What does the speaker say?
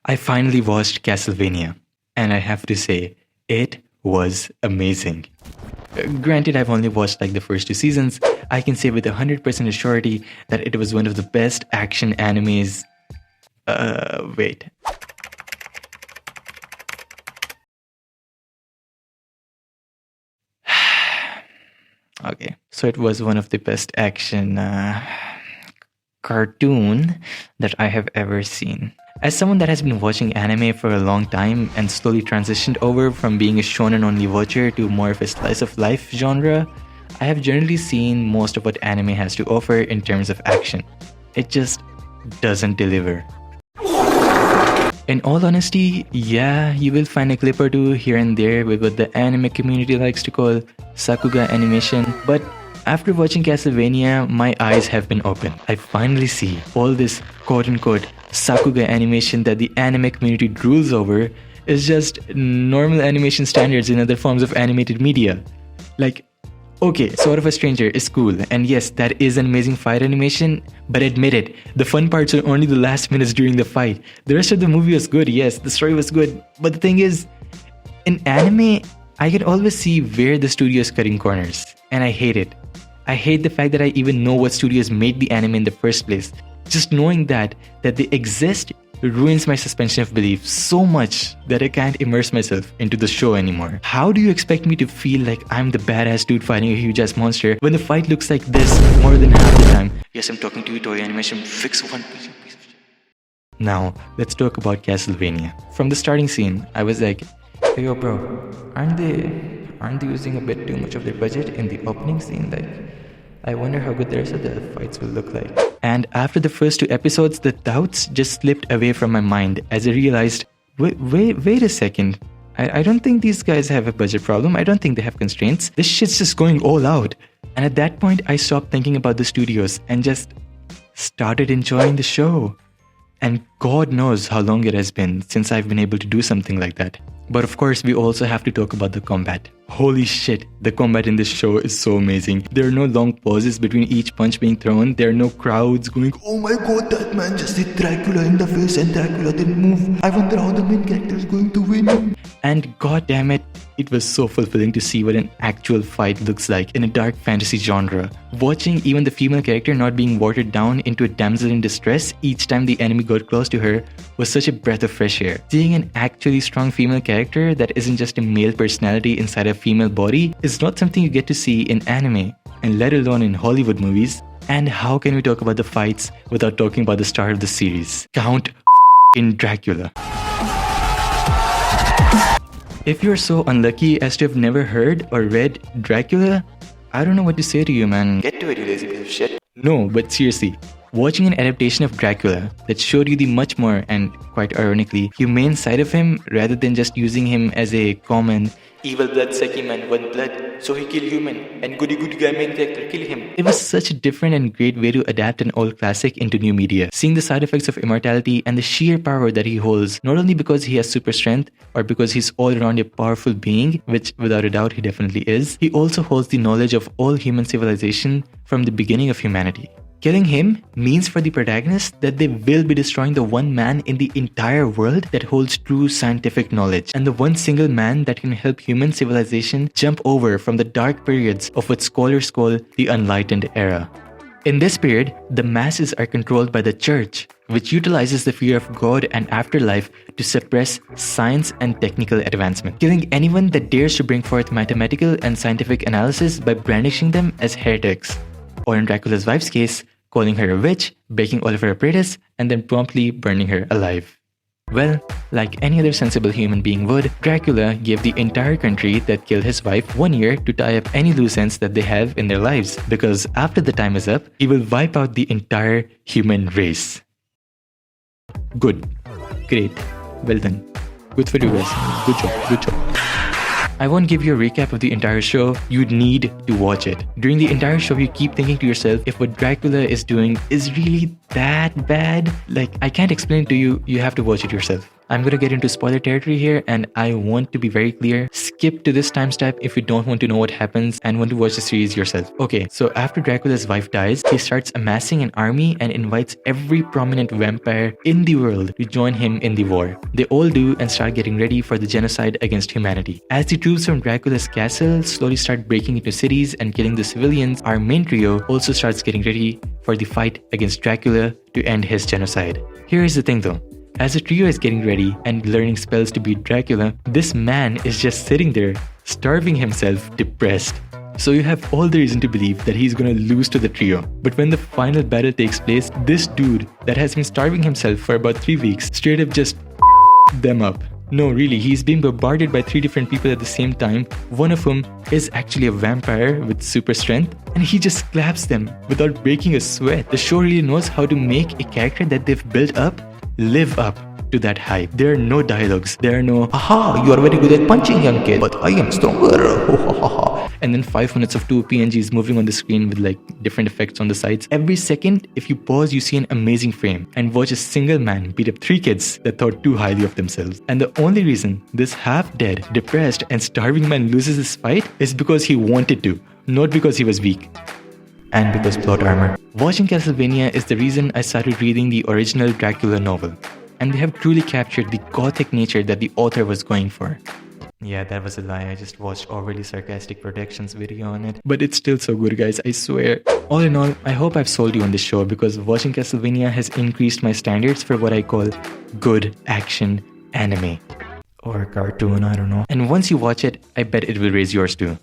I finally watched Castlevania, and I have to say, it was amazing. Granted, I've only watched like the first 2 seasons. I can say with 100% surety that it was one of the best action animes. Wait. Okay, so it was one of the best action cartoon that I have ever seen. As someone that has been watching anime for a long time and slowly transitioned over from being a shonen-only watcher to more of a slice-of-life genre, I have generally seen most of what anime has to offer in terms of action. It just doesn't deliver. In all honesty, yeah, you will find a clip or two here and there with what the anime community likes to call Sakuga animation, but after watching Castlevania, my eyes have been opened. I finally see all this quote-unquote Sakuga animation that the anime community drools over is just normal animation standards in other forms of animated media. Like, okay, Sword of a Stranger is cool, and yes, that is an amazing fight animation, but admit it, the fun parts are only the last minutes during the fight. The rest of the movie was good, yes, the story was good, but the thing is, in anime, I can always see where the studio is cutting corners, and I hate it. I hate the fact that I even know what studios made the anime in the first place. Just knowing that they exist ruins my suspension of belief so much that I can't immerse myself into the show anymore. How do you expect me to feel like I'm the badass dude fighting a huge ass monster when the fight looks like this more than half the time? Yes, I'm talking to you, Toei Animation. Fix one piece of shit. Now, let's talk about Castlevania. From the starting scene, I was like, hey yo bro, aren't they using a bit too much of their budget in the opening scene? Like, I wonder how good the rest of the fights will look like. And after the first 2 episodes, the doubts just slipped away from my mind as I realized, wait a second. I don't think these guys have a budget problem. I don't think they have constraints. This shit's just going all out. And at that point, I stopped thinking about the studios and just started enjoying the show. And God knows how long it has been since I've been able to do something like that. But of course, we also have to talk about the combat. Holy shit, the combat in this show is so amazing. There are no long pauses between each punch being thrown. There are no crowds going, oh my god, that man just hit Dracula in the face and Dracula didn't move. I wonder how the main character is going to win. And god damn it, it was so fulfilling to see what an actual fight looks like in a dark fantasy genre. Watching even the female character not being watered down into a damsel in distress each time the enemy got close to her was such a breath of fresh air. Seeing an actually strong female character that isn't just a male personality inside a female body is not something you get to see in anime, and let alone in Hollywood movies. And how can we talk about the fights without talking about the star of the series, Count in Dracula? If you're so unlucky as to have never heard or read Dracula, I don't know what to say to you, man. Get to it, you lazy piece of shit. No, but seriously, watching an adaptation of Dracula that showed you the much more, and quite ironically, humane side of him rather than just using him as a common evil blood sucky man, one blood, so he kill human, and goody guy main character kill him. It was such a different and great way to adapt an old classic into new media. Seeing the side effects of immortality and the sheer power that he holds, not only because he has super strength or because he's all around a powerful being, which without a doubt he definitely is, he also holds the knowledge of all human civilization from the beginning of humanity. Killing him means for the protagonist that they will be destroying the one man in the entire world that holds true scientific knowledge, and the one single man that can help human civilization jump over from the dark periods of what scholars call the Enlightened Era. In this period, the masses are controlled by the church, which utilizes the fear of God and afterlife to suppress science and technical advancement, killing anyone that dares to bring forth mathematical and scientific analysis by brandishing them as heretics. Or in Dracula's wife's case, calling her a witch, breaking all of her apparatus, and then promptly burning her alive. Well, like any other sensible human being would, Dracula gave the entire country that killed his wife 1 year to tie up any loose ends that they have in their lives, because after the time is up, he will wipe out the entire human race. Good. Great. Well done. Good for you guys. Good job. Good job. I won't give you a recap of the entire show, you'd need to watch it. During the entire show, you keep thinking to yourself if what Dracula is doing is really that bad. Like, I can't explain it to you, you have to watch it yourself. I'm gonna get into spoiler territory here, and I want to be very clear. Skip to this time step if you don't want to know what happens and want to watch the series yourself. Okay, so after Dracula's wife dies, he starts amassing an army and invites every prominent vampire in the world to join him in the war. They all do and start getting ready for the genocide against humanity. As the troops from Dracula's castle slowly start breaking into cities and killing the civilians, our main trio also starts getting ready for the fight against Dracula to end his genocide. Here is the thing though. As the trio is getting ready and learning spells to beat Dracula, this man is just sitting there, starving himself, depressed. So you have all the reason to believe that he's gonna lose to the trio. But when the final battle takes place, this dude that has been starving himself for about 3 weeks straight up just them up. No, really, he's being bombarded by 3 different people at the same time, one of whom is actually a vampire with super strength, and he just claps them without breaking a sweat. The show really knows how to make a character that they've built up live up to that hype. There are no dialogues. There are no, "Aha, you are very good at punching, young kid, but I am stronger." And then 5 minutes of 2 PNGs moving on the screen with like different effects on the sides. Every second, if you pause, you see an amazing frame and watch a single man beat up 3 kids that thought too highly of themselves. And the only reason this half-dead, depressed, and starving man loses this fight is because he wanted to, not because he was weak. And because plot armor. Watching Castlevania is the reason I started reading the original Dracula novel. And they have truly captured the gothic nature that the author was going for. Yeah, that was a lie. I just watched overly sarcastic productions video on it. But it's still so good, guys, I swear. All in all, I hope I've sold you on this show because watching Castlevania has increased my standards for what I call good action anime. Or cartoon, I don't know. And once you watch it, I bet it will raise yours too.